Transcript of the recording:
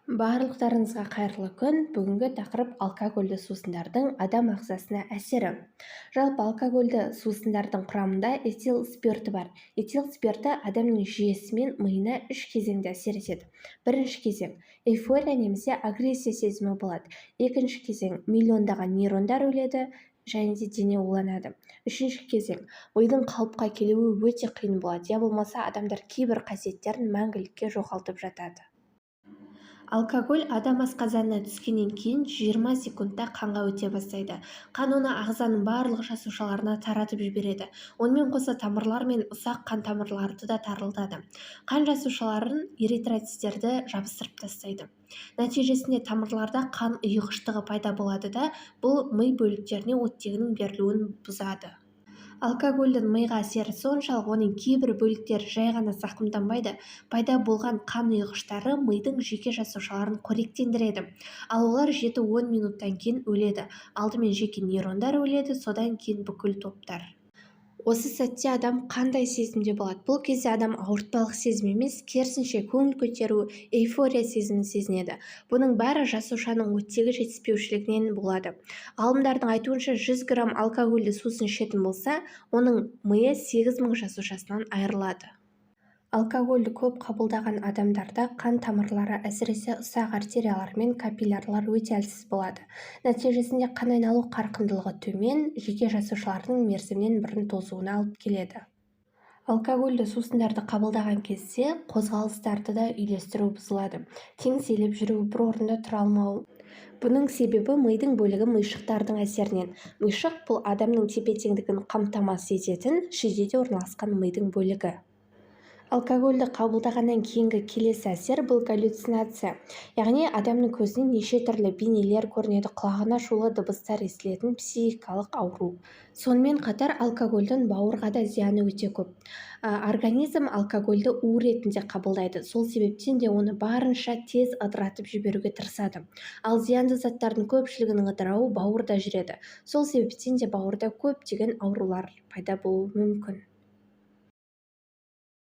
Барлықтарыңызға қайырлы күн. Бүгінгі тақырып алкогольді сусындардың адам ағзасына әсері. Жалпы алкогольді сусындардың құрамында этил спирті бар. Этил спирті адамның жүйесі мен миына 3 кезеңде әсер етеді. Бірінші кезең – эйфория немесе агрессия сезімі болады. Екінші кезең – миллиондаған нейрондар өледі және де дене уланады. Үшінші кезең – мидың қалыпқа келуі өте қиын болады, я болмаса адамдар кейбір қасиеттерін мәңгілікке жоғалтып жатады. Алкоголь адам асқазанына түскеннен кейін 20 секундта қанға өте бастайды. Қан оны ағзаның барлық жасушаларына таратып жібереді. Онымен қоса тамырлар мен ұсақ қан тамырларды да тарылтады. Қан жасушаларын эритроциттерді жабыстырып тастайды. Нәтижесінде тамырларда қан ұйғыштығы пайда болады да, бұл ми бөліктеріне оттегінің берілуін бұзады. Алкогольдің миға әсері соншалық, оның кейбір бөліктері жай ғана зақымданбайды, пайда болған қан ұйғыштары мидың жеке жасушаларын қоректендіреді, ал олар 7-10 минуттан кейін өледі. Алдымен жеке нейрондар өледі, содан кейін бүкіл топтар. Осы сәтте адам қандай сезімде болады? Бұл кезде адам ауыртпалық сезім емес, керісінше көңіл көтеру, эйфория сезімін сезінеді. Бұның бәрі жасушаның оттегі жетіспеушілігінен болады. Ғалымдардың айтуынша 100 грамм алкогольді сусын ішетін болса, оның миы 8000 жасушасынан айырылады. Алкогольді көп қабылдаған адамдарда қан тамырлары, әсіресе ұсақ артериялар мен капиллярлар өте әлсіз болады. Нәтижесінде қан айналу қарқындылығы төмен, жеке жасушалардың мерзімнен бұрын тозуына алып келеді. Алкогольді сусындарды қабылдаған кезде қозғалыстарды да үйлестіру бұзылады. Теңселіп жүру, бір орында тұра алмау. Бұның себебі мидың бөлігі миышықтардың әсерінен. Миышық бұл адамның тепе-теңдігін қамтамасыз ететін шүйдеде орналасқан мидың бөлігі. Алкогольді қабылдағаннан кейінгі келесі әсер бұл галлюцинация, яғни адамның көзіне неше түрлі бейнелер көрінеді, құлағына шулы дыбыстар естілетін психикалық ауру. Сонымен қатар алкогольдің бауырға да зияны өте көп. Организм алкогольді у ретінде қабылдайды, сол себептен де оны барынша тез ыдыратып жіберуге тырысады. Ал зиянды заттардың көпшілігінің ыдырауы бауырда жүреді, сол себептен де бауырда көптеген аурулар пайда болуы мүмкін.